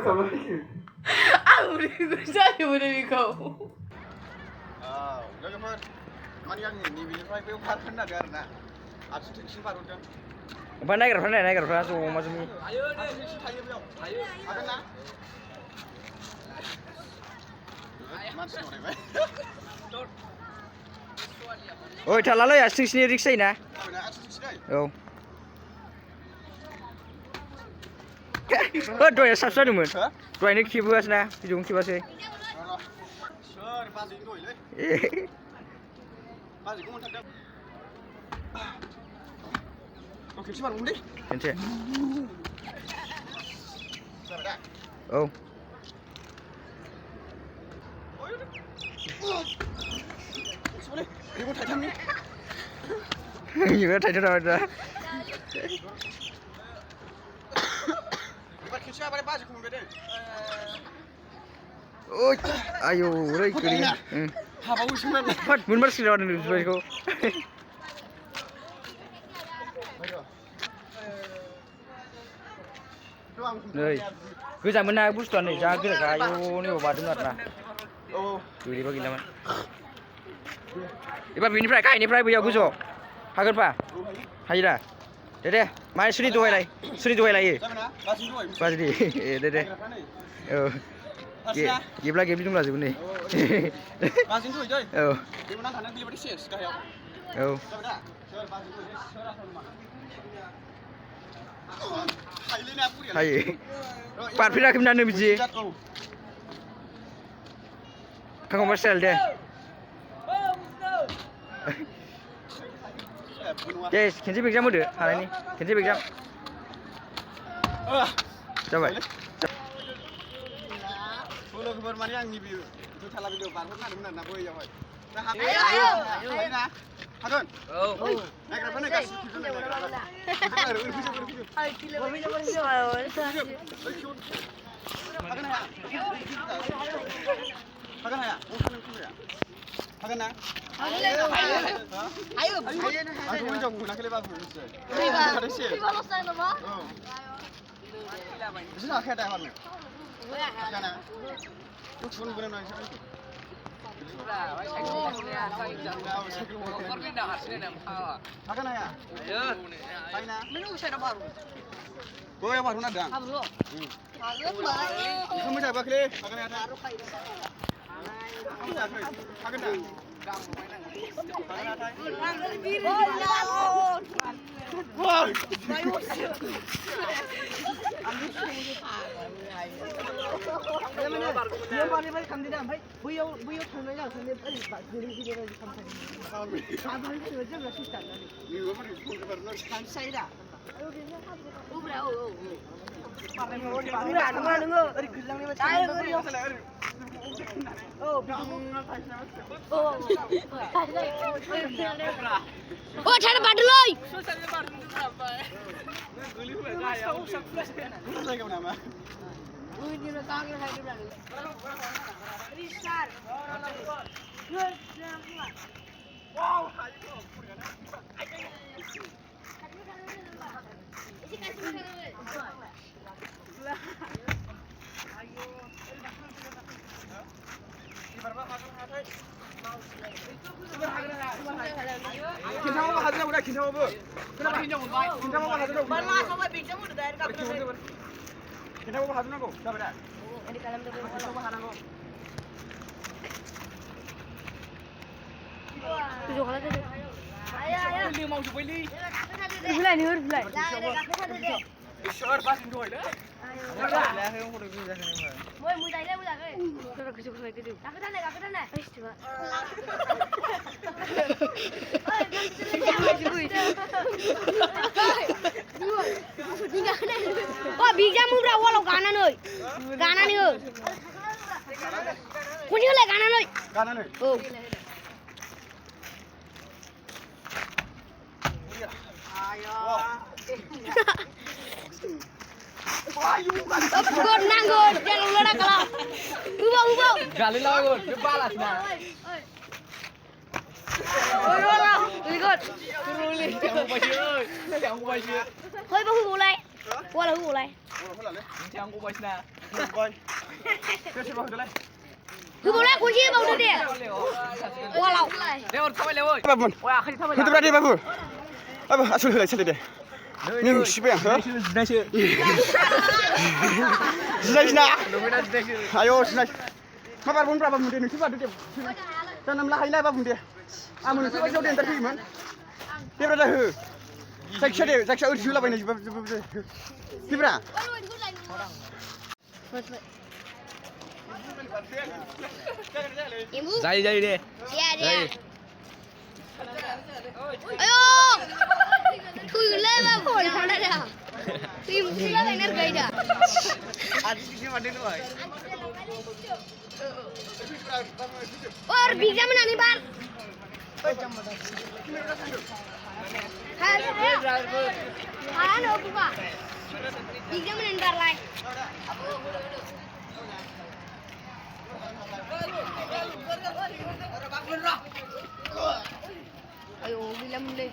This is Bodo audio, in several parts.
udah gue jadi udah kau. Logoफोर माने आं नैबेनिफ्राय बैयाव खारफिननो नागिरदों आरोना आथिंसिम बारहरदों ओमफ्राय नायग्राफ्रा जमा जमा हायो आथिंसिम थायो बेयाव हायो हागोन ना मानसि दंलायबाय ओइ थालालै आथिंसिनि रिक्स जायोना औ दहाय साबसिन जादोंमोन दहायनो खेबोगासिनो ना भिडिअखौनो खेबासै सोर बाजैनो दहायलै बाजैखौ मोनथारदों खेबसे बारगौमोनलै खेनसे जाबाय दा औ बेखौ थाइथामनि 이거 타이트하다. 이거 괜찮아 빨리 빠지고 오면 돼. 오, 아유, 우리 그리. 응. 봐봐 오시면 돼. 팟 문말 쓰려는 거 이거. 네. 그 자문나 부스도 안 해. 자 그래 가요. 네 받은 거다. 어. 우리 거기 나만. 이봐 비니프라이 가이니프라이 보여 구조. 하건 봐. 하이라. 데데. 마이 수리 도해라이. 수리 도해라이. 바지리. 데데. 어. Gibla game chung là gì này? Ba chín tuổi chơi. Đi mà đang thằng đang đi vào đi xỉa cả hiểu. Chơi đã. Chơi ba chín tuổi chơi ra thôi mà. Hay lên nè, phụ Hay. Bạn phía ra kim nan gì? Không có Marcel đây. Yes, kenapa exam udah hari ini? Kenapa exam? Coba. Logoफोर माने आंनि बे दुथाला भिडिअ बारहरनो नागिरदोंमोन आरोना बैयावहाय दा हागोन ना हागोन औ नायग्राफोरनो गासिबो हागोन हाया हागोन ना आयो आंखौ हिनजाव मोनाखैलै बाबु नोंसोर बिसोर हाखाया दा हरनो Kana. Lu cuma guna nasi. Makan ya? Ayo. Aina. Menu saya baru. Kau yang baru nadang. Baru. Kamu siapa kali? Makan ya? Kamu siapa? Makan dah. Woi. Dia balik balik kamdi dah, baik. Buyau tanah yang sana balik balik di dalam kamdi. Kamdi itu je nggak susah tadi. Ni apa ni? Kamdi saya dah. Ubra. Ubra, dengar. Ari gelang ni macam. Oh, oh, cara badloi. 괜찮아 하자 우리 괜찮아 뭐 그래 괜찮아 하자 말라 sama bisa mu dari ka 괜찮아 하자 나고 잡아라 ini kalamw 괜찮아 하나고 tujuh kali tadi ayo beli mau coba beli beli ni beli Sure pas Indo ile Moi muda ile muda ke kau kerja kerja itu kakak mana istiwa oh bisa mubra walau gana nih kunci le gana nih oh Good nang good, jangan lupa kalau. Ubah. Gali lah good, balas nah. Good. Ruli. Jangan lupa sih. Hoi bahu mulai. Qua là hú này. Theo cô bơi nè. Bơi. Chơi chơi bơi được đấy. Hú bố lại cú chi bầu được đi. Qua lẩu. Leo thôi leo ơi. Babun. Wow, không thôi. Kita berada babu. Abu, asul helai cari deh. Ni siapa yang? Sudah sih. Ayo, sudah. Apa pun berapa muda ni? Siapa dia? Tanam lah ini apa pun dia. Amun siapa jauh dia entar pergi man. Dia berada he. Saya urus lah ini. Siapa? Jadi deh. Dạ đi. Ayo. Tôi lên mà phổi thằng này à. Tìm cái này nó gây đã. Or bisa mana nih, Bar? Halo, buka. Bisa mana ntar lai. Ayo, bilang deh.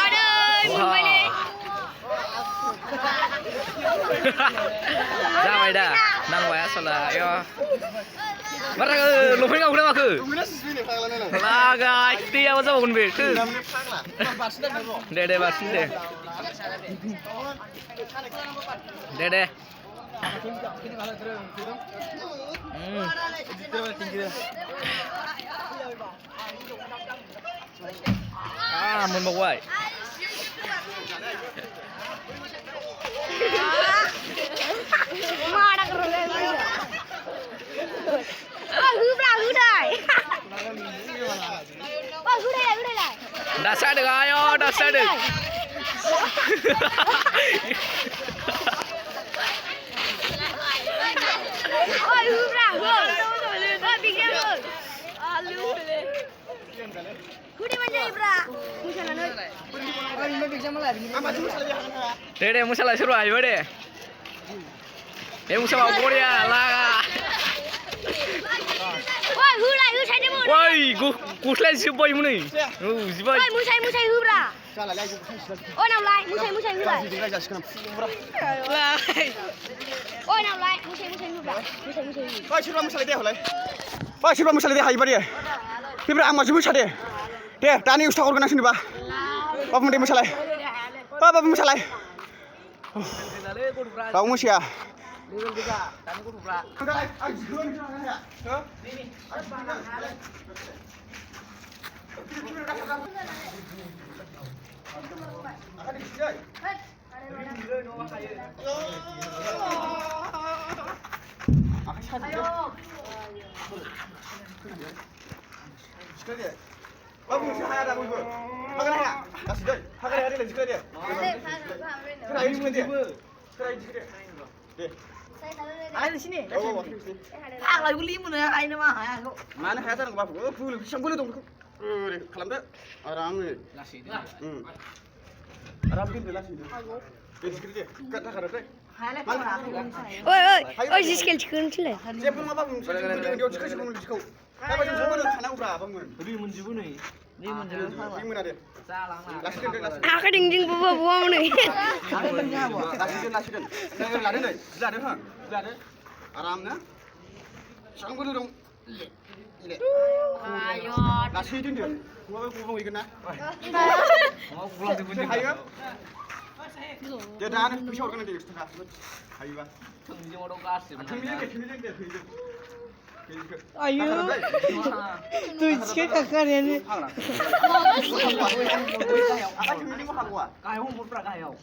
Ada, coba deh. Ra mày đã, đang quá sao là yo. Bắt ra lục hết ngọc đâu mà cứ. Là cái tia bao giờ còn về cứ. Đây bác sĩ đây. Đây. À, mình một vậy. Mà đang rồi đây. Hư đây. Hư đây này. Đã sai được rồi, đã sai được. Ôi hư rồi. Ôi bị ghê rồi. Lưu lên. Hư đi mà chơi bra. Hư sao nó. Đây musa lại xuất rồi đấy. Em musa bảo cô đi à, là. Ôi hư sai đi một. Ôi, cô lên siêu bay muốn này. Siêu bay. Ôi mu sai hư bra. Ôi nào lại, mu sai hư lại. Ôi nào lại, mu sai hư bra. Mu sai. Oi, siapa musa lagi helai? Oi, siapa musa lagi hai bari? Siapa ang maju musa deh? Deh, tani ustaz organ sini bah. Apa pun dia musa lagi? Apa pun musa lagi? Kau musa ya? Babu musa ada babu. Makan ya? Kasih deh. Makan ya dia juga dia. Kena ini pun dia. Kena ini juga dia. Deh. Ai di sini? Oh, Ah, lagi beli mana? Ai nama? mana hayatan babu? Full, sambul dong. Kalam dah. Aram ni. Aram ni lasi. Deh, sikit dia. Kata kata deh. Ôi jiskil çıkın çile. Siapa nama babu? Dia juga sih kamu juga. Apa yang sambul dong? Kana ubra babu. Đi mình chỉ này. Đi mình chỉ. Ini mana dia? Lasi dia, lasi. Aku ding ding bawa nih. Lasi dia. Lada deh. Lada kan? Lada. Aram na. Sambul dong. Ayo. Lasi dia. Gua mau ikut na. Mau pulang di bunyi. Ayo. Dia dah ada pisau kan dia setengah. Ayo bah. Thằng gì mà đâu gas gì mà. Thằng dia. Ayo. Tu cik kakak ni. Apa cumi ni mahal gua? Cái không muốn ra cái không.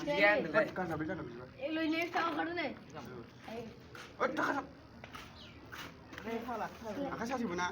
Gian được đấy. Kan habis kan. Lu ini sao kan nih? Oh, dah. Akan sih mana?